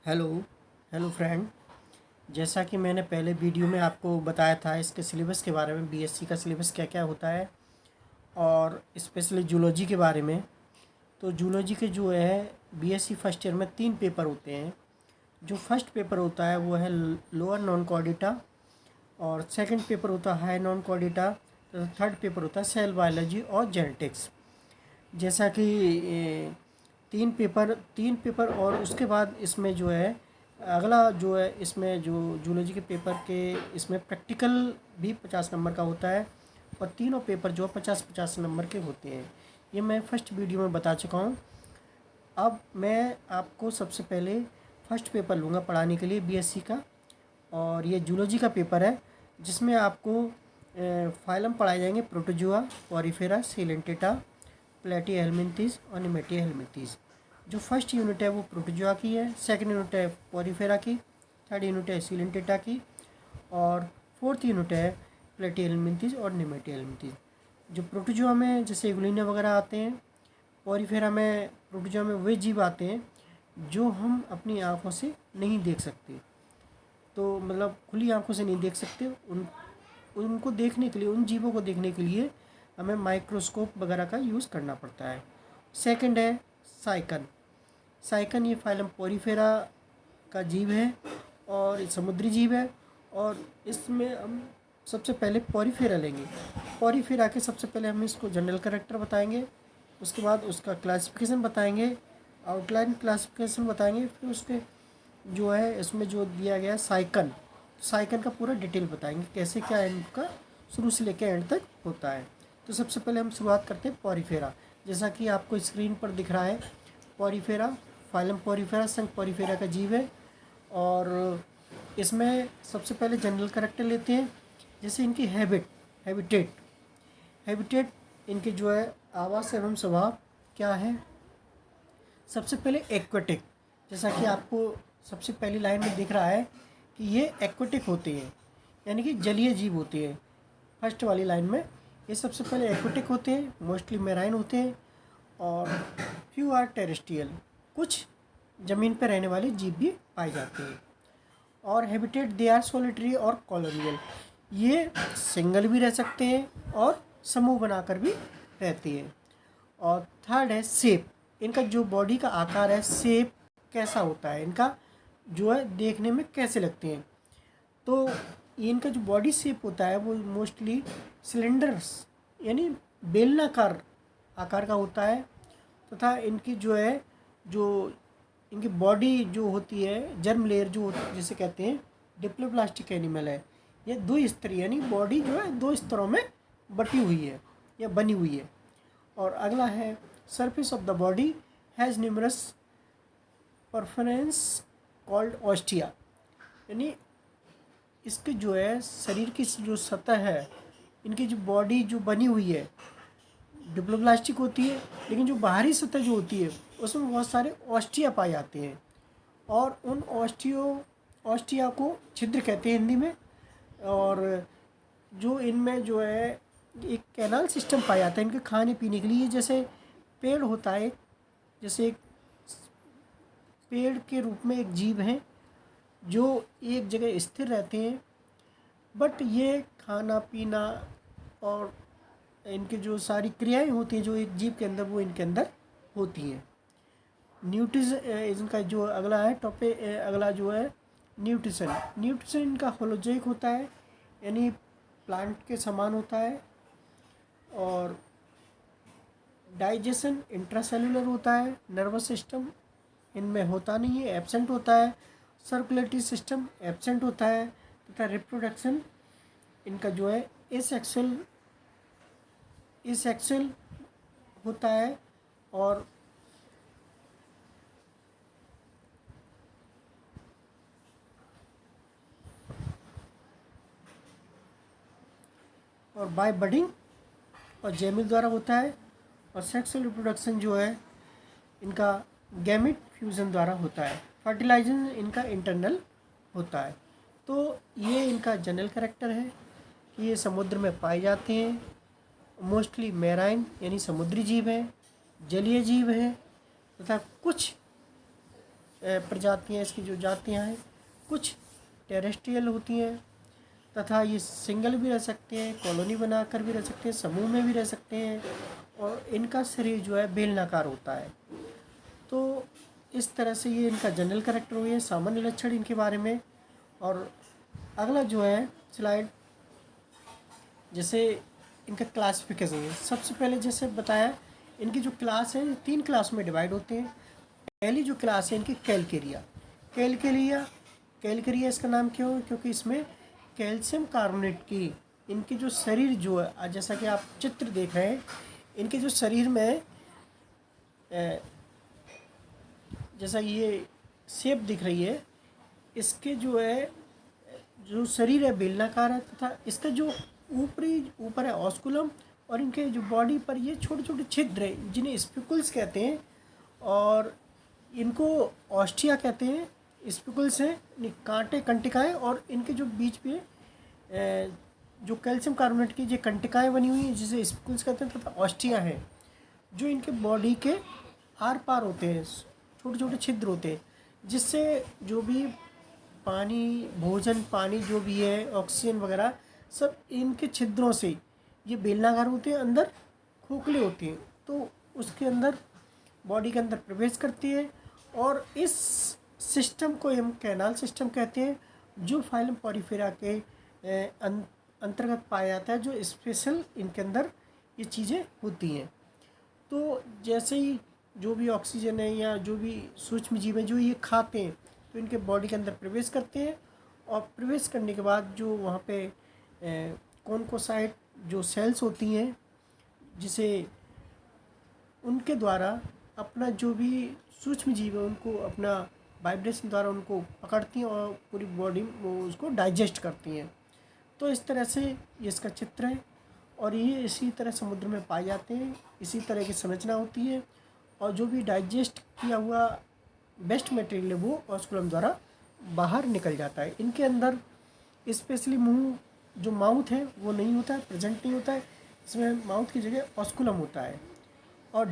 Hello hello friend. जैसा कि मैंने पहले वीडियो में आपको बताया था इसके सिलेबस के बारे में, बीएससी का सिलेबस क्या क्या होता है और स्पेशली जूलॉजी के बारे में। तो जूलॉजी के जो है बीएससी फर्स्ट ईयर में 3 पेपर होते हैं। जो फर्स्ट पेपर होता है वो है लोअर नॉन कॉर्डिटा, और सेकंड पेपर होता है हाई नॉन कॉर्डिटा, तो थर्ड पेपर होता है सेल बायोलॉजी और जेनेटिक्स। जैसा कि 3 पेपर और उसके बाद इसमें जो है अगला जो है इसमें जो जूलॉजी के पेपर के इसमें प्रैक्टिकल भी 50 नंबर का होता है, और तीनों पेपर जो 50-50 नंबर के होते हैं। ये मैं फर्स्ट वीडियो में बता चुका हूँ। अब मैं आपको सबसे पहले फर्स्ट पेपर लूँगा पढ़ाने के लिए बीएससी का, और ये जूलॉजी का पेपर है जिसमें आपको फाइलम पढ़ाए जाएंगे प्रोटोजुआ, पॉरीफेरा, सिलेंटेटा, प्लेटीहेल्मिन्थीज और निमेटीहेल्मिन्थीज। जो फर्स्ट यूनिट है वो प्रोटोजुआ की है, सेकंड यूनिट है पॉरीफेरा की, थर्ड यूनिट है सिलेंटेटा की, और फोर्थ यूनिट है प्लेटीहेल्मिन्थीज और निमेटीहेल्मिन्थीज। जो प्रोटोजुआ में जैसे इग्लिना वगैरह आते हैं, पॉरीफेरा में प्रोटोजुआ में वे जीव आते हैं जो हम अपनी आँखों से नहीं देख सकते। तो मतलब खुली आंखों से नहीं देख सकते। उनको देखने के लिए, उन जीवों को देखने के लिए हमें माइक्रोस्कोप वगैरह का यूज़ करना पड़ता है। सेकंड है साइकन। साइकन ये फाइलम पॉरीफेरा का जीव है और ये समुद्री जीव है, और इसमें हम सबसे पहले पॉरीफेरा लेंगे। पॉरीफेरा के सबसे पहले हम इसको जनरल कैरेक्टर बताएंगे, उसके बाद उसका क्लासिफिकेशन बताएंगे, आउटलाइन क्लासिफिकेशन बताएंगे, फिर उसके जो है इसमें जो दिया गया साइकन, साइकन का पूरा डिटेल बताएंगे कैसे क्या इनका शुरू से लेकर एंड तक होता है। तो सबसे पहले हम शुरुआत करते हैं पॉरीफेरा। जैसा कि आपको स्क्रीन पर दिख रहा है, पॉरीफेरा फाइलम पॉरीफेरा संघ पॉरीफेरा का जीव है, और इसमें सबसे पहले जनरल कैरेक्टर लेते हैं। जैसे इनकी हैबिटेट हैबिटेट इनके जो है आवास एवं स्वभाव क्या है। सबसे पहले एक्वेटिक, जैसा कि आपको सबसे पहली लाइन में दिख रहा है कि ये एक्वेटिक होते हैं, यानी कि जलीय जीव होते हैं। फर्स्ट वाली लाइन में ये सबसे पहले एक्वेटिक होते हैं, मोस्टली मेराइन होते हैं, और फ्यू आर टेरेस्ट्रियल, कुछ ज़मीन पर रहने वाले जीव भी पाए जाते हैं। और हैबिटेट दे आर सॉलिटरी और कॉलोनियल, ये सिंगल भी रह सकते हैं और समूह बनाकर भी रहते हैं। और थर्ड है शेप, इनका जो बॉडी का आकार है, शेप कैसा होता है इनका, जो है देखने में कैसे लगते हैं। तो इनका जो बॉडी शेप होता है वो मोस्टली सिलेंडर्स यानी बेलनाकार आकार का होता है, तथा इनकी जो है जो इनकी बॉडी जो होती है, जर्म लेयर जो जिसे कहते हैं डिप्लोप्लास्टिक एनिमल है। ये 2 स्तरीय यानी बॉडी जो है 2 स्तरों में बटी हुई है या बनी हुई है। और अगला है surface of the body has numerous preference called ostia, यानी इसके जो है शरीर की जो सतह है, इनकी जो बॉडी जो बनी हुई है डिप्लोप्लास्टिक होती है, लेकिन जो बाहरी सतह जो होती है उसमें बहुत सारे ऑस्टिया पाए जाते हैं, और उन ऑस्टिया को छिद्र कहते हैं हिंदी में। और जो इनमें जो है एक कैनाल सिस्टम पाया जाता है इनके खाने पीने के लिए। जैसे पेड़ होता है, जैसे एक पेड़ के रूप में एक जीव है जो एक जगह स्थिर रहते हैं, बट ये खाना पीना और इनकी जो सारी क्रियाएं होती हैं जो एक जीव के अंदर, वो इनके अंदर होती हैं। इनका जो अगला है अगला जो है न्यूट्रिशन इनका होलोजोइक होता है, यानी प्लांट के समान होता है। और डाइजेशन इंट्रासेलुलर होता है, नर्वस सिस्टम इनमें होता नहीं है, एब्सेंट होता है। सर्कुलेटरी सिस्टम एब्सेंट होता है, तथा रिप्रोडक्शन इनका जो है एसेक्सुअल होता है। और बाय बडिंग और जेमिल द्वारा होता है। और सेक्सुअल रिप्रोडक्शन जो है इनका गैमिट फ्यूजन द्वारा होता है। फर्टिलाइजेशन इनका इंटरनल होता है। तो ये इनका जनरल कैरेक्टर है कि ये समुद्र में पाए जाते हैं, मोस्टली मैराइन यानी समुद्री जीव हैं, जलीय जीव हैं, तथा कुछ प्रजातियाँ, इसकी जो जातियाँ हैं, कुछ टेरेस्ट्रियल होती हैं तथा ये सिंगल भी रह सकते हैं, कॉलोनी बनाकर भी रह सकते हैं, समूह में भी रह सकते हैं, और इनका शरीर जो है बेलनाकार होता है। तो इस तरह से ये इनका जनरल कैरेक्टर हुए, सामान्य लक्षण इनके बारे में। और अगला जो है स्लाइड, जैसे इनका क्लासिफिकेशन है। सबसे पहले जैसे बताया, इनकी जो क्लास है 3 क्लास में डिवाइड होते हैं। पहली जो क्लास है इनकी कैलकेरिया। कैलकेरिया कैलकेरिया इसका नाम क्यों है? क्योंकि इसमें कैल्शियम कार्बोनेट की इनकी जो शरीर जो है, जैसा कि आप चित्र देख रहे हैं, इनके जो शरीर में जैसा ये शेप दिख रही है, इसके जो है जो शरीर है बेलनाकार है, तथा इसका जो ऊपर है ऑस्कुलम, और इनके जो बॉडी पर ये छोटे छोटे छिद्र हैं जिन्हें स्पिकुल्स कहते हैं, और इनको ऑस्टिया कहते हैं। स्पिकुल्स हैं कांटे कंटिकाएँ, और इनके जो बीच पे जो कैल्शियम कार्बोनेट की जो कंटिकाएँ बनी हुई हैं जिसे स्पिकुल्स कहते हैं, तथा ऑस्टिया है जो इनके बॉडी के आर पार होते हैं, छोटे छोटे छिद्र होते हैं, जिससे जो भी पानी, भोजन, पानी जो भी है, ऑक्सीजन वगैरह सब इनके छिद्रों से, ये बेलनाकार होते हैं, अंदर खोखले होते हैं, तो उसके अंदर बॉडी के अंदर प्रवेश करती है। और इस सिस्टम को हम कैनाल सिस्टम कहते हैं, जो फाइलम पॉरीफेरा के अंतर्गत पाया जाता है, जो स्पेशल इनके अंदर ये चीज़ें होती हैं। तो जैसे ही जो भी ऑक्सीजन है या जो भी सूक्ष्म जीव हैं जो ये खाते हैं, तो इनके बॉडी के अंदर प्रवेश करते हैं, और प्रवेश करने के बाद जो वहाँ पे कॉन्कोसाइट जो सेल्स होती हैं, जिसे उनके द्वारा अपना जो भी सूक्ष्म जीव है उनको अपना वाइब्रेशन द्वारा उनको पकड़ती हैं और पूरी बॉडी वो उसको डाइजेस्ट करती हैं। तो इस तरह से ये इसका चित्र है, और ये इसी तरह समुद्र में पाए जाते हैं, इसी तरह की संरचना होती है, और जो भी डाइजेस्ट किया हुआ बेस्ट मटेरियल है वो ऑस्कुलम द्वारा बाहर निकल जाता है। इनके अंदर स्पेशली मुंह जो माउथ है वो नहीं होता है, प्रेजेंट नहीं होता है, इसमें माउथ की जगह ऑस्कुलम होता है, और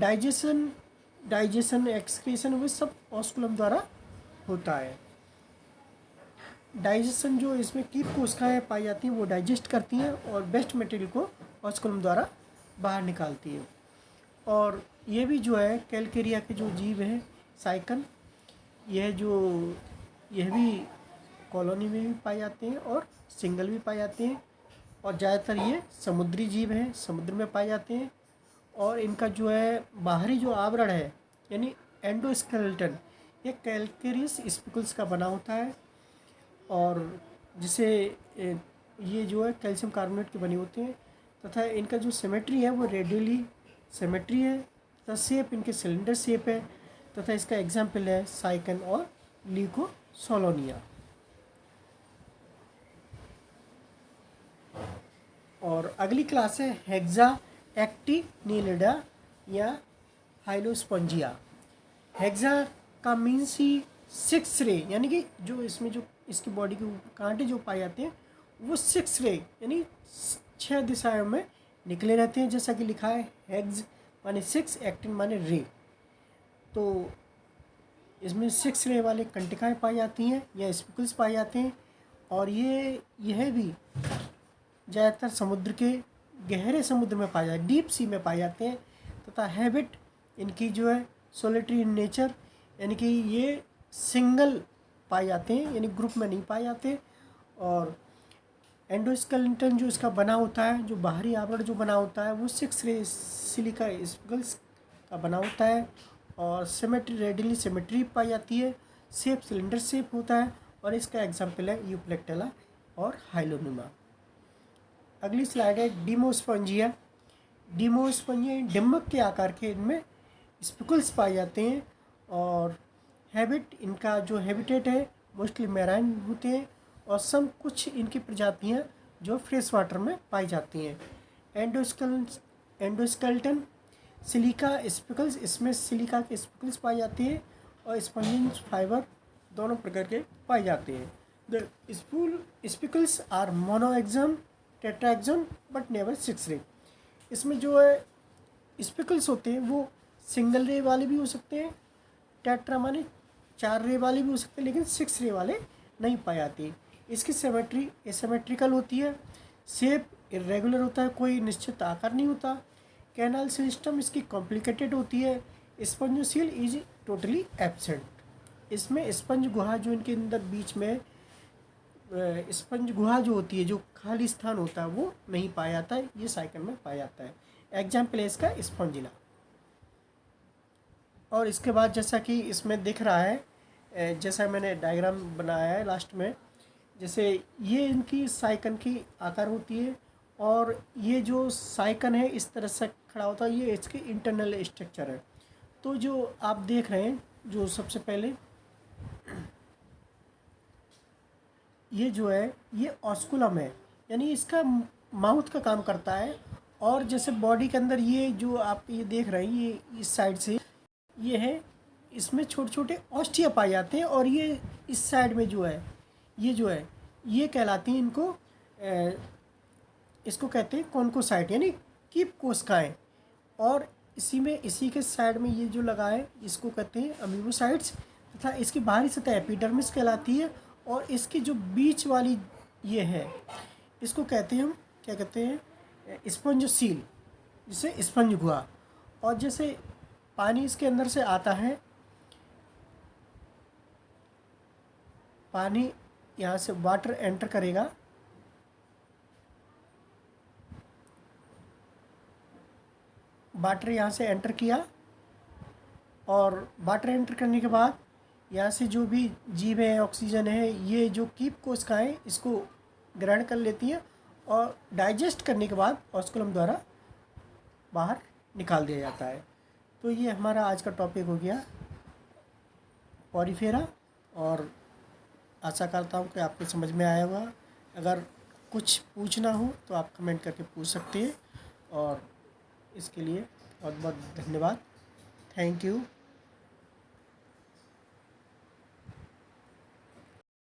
डाइजेशन एक्सक्रीशन वो सब ऑस्कुलम द्वारा होता है। डाइजेशन जो इसमें कीट कोशिकाएँ पाई जाती हैं वो डाइजेस्ट करती हैं और बेस्ट मटेरियल को ऑस्कुलम द्वारा बाहर निकालती है। और ये भी जो है कैलकेरिया के जो जीव हैं साइकन, यह भी कॉलोनी में भी पाए जाते हैं और सिंगल भी पाए जाते हैं, और ज़्यादातर ये समुद्री जीव हैं, समुद्र में पाए जाते हैं। और इनका जो है बाहरी जो आवरण है यानी एंडोस्केलेटन, ये कैलकेरियस स्पिकुल्स का बना होता है, और जिसे ये जो है कैल्शियम कार्बोनेट के बने होते हैं, तथा इनका जो सिमेट्री है वो रेडियली सिमेट्री है, तथा शेप इनके सिलेंडर शेप है, तथा इसका एग्जाम्पल है साइकन और ल्यूकोसोलोनिया। और अगली क्लास है हेक्सा एक्टिनिलिडा या हाइलोस्पोंजिया। हेक्सा का मीन्स ही 6 रे, यानी कि जो इसमें जो इसकी बॉडी के कांटे जो पाए जाते हैं वो 6 रे यानी 6 दिशाओं में निकले रहते हैं, जैसा कि लिखा है हेक्स माने 6, एक्टिन माने रे। तो इसमें 6 रे वाले कंटिकाएँ पाई जाती हैं या स्पिकुल्स पाए जाते हैं, और यह भी ज़्यादातर समुद्र के गहरे समुद्र में पाए जाते, डीप सी में पाए जाते हैं, तथा हैबिट इनकी जो है सोलिटरी इन नेचर, यानी कि ये सिंगल पाए जाते हैं, यानी ग्रुप में नहीं पाए जाते। और एंडोस्केलेटन जो इसका बना होता है, जो बाहरी आवरण जो बना होता है वो 6 रे सिलिका स्पिकुल्स का बना होता है, और सिमेट्री रेडियली सिमेट्री पाई जाती है, शेप सिलेंडर शेप होता है, और इसका एग्जाम्पल है यूप्लेक्टेला और हाइलोनिमा। अगली स्लाइड है डिमोस्पोंजिया। डिमोस्पोंजिया डिम्बक के आकार के इनमें स्पिकुल्स पाए जाते हैं, और हैबिट इनका जो हैबिटेट है मोस्टली मैराइन होते हैं, और सब कुछ इनकी प्रजातियां जो फ्रेश वाटर में पाई जाती हैं। एंडोस्केलेटन सिलिका स्पिकल्स, इसमें सिलिका के स्पिकल्स पाए जाते हैं, और स्पंजिन फाइबर दोनों प्रकार के पाए जाते हैं। द स्पिकल्स आर मोनोएक्सम टेट्राएक्सम बट नेवर 6 रे। इसमें जो है स्पिकल्स होते हैं वो सिंगल रे वाले भी हो सकते हैं, टेट्रा माने 4 रे वाले भी हो सकते हैं, लेकिन 6 रे वाले नहीं पाए जाते। इसकी सिमेट्री एसिमेट्रिकल होती है, शेप इरेगुलर होता है, कोई निश्चित आकार नहीं होता। कैनाल सिस्टम इसकी कॉम्प्लिकेटेड होती है। Spongocoel is totally absent. इसमें स्पंज गुहा जो इनके अंदर बीच में स्पंज गुहा जो होती है, जो खाली स्थान होता है, वो नहीं पाया जाता है, ये साइकन में पाया जाता है। एग्जाम्पल है इसका स्पंजिला। और इसके बाद जैसा कि इसमें दिख रहा है, जैसा मैंने डायग्राम बनाया है लास्ट में, जैसे ये इनकी साइकन की आकार होती है, और ये जो साइकन है इस तरह से खड़ा होता है, ये इसके इंटरनल स्ट्रक्चर है। तो जो आप देख रहे हैं, जो सबसे पहले ये जो है ये ऑस्कुलम है, यानी इसका माउथ का काम करता है। और जैसे बॉडी के अंदर ये जो आप ये देख रहे हैं, ये इस साइड से ये है, इसमें छोटे छोटे ऑस्टिया पाए जाते हैं, और ये इस साइड में जो है ये कहलाती हैं इनको इसको कहते हैं कॉन्कोसाइट, यानी कीप कोशिकाएं। और इसी के साइड में ये जो लगा है इसको कहते हैं अमीबोसाइट्स, तथा इसकी बाहरी सतह एपिडर्मिस कहलाती है। और इसकी जो बीच वाली ये है, इसको कहते हैं हम क्या कहते हैं, स्पंजोसील, जिसे स्पंज गुहा। और जैसे पानी इसके अंदर से आता है, पानी यहाँ से वाटर एंटर करेगा, वाटर यहाँ से एंटर किया, और वाटर एंटर करने के बाद यहाँ से जो भी जीव है, ऑक्सीजन है, ये जो कीप कोशिकाएं इसको ग्रहण कर लेती हैं, और डाइजेस्ट करने के बाद ऑस्कुलम द्वारा बाहर निकाल दिया जाता है। तो ये हमारा आज का टॉपिक हो गया पॉरीफेरा, और आशा करता हूँ कि आपको समझ में आया होगा। अगर कुछ पूछना हो तो आप कमेंट करके पूछ सकते हैं, और इसके लिए बहुत बहुत धन्यवाद। Thank you.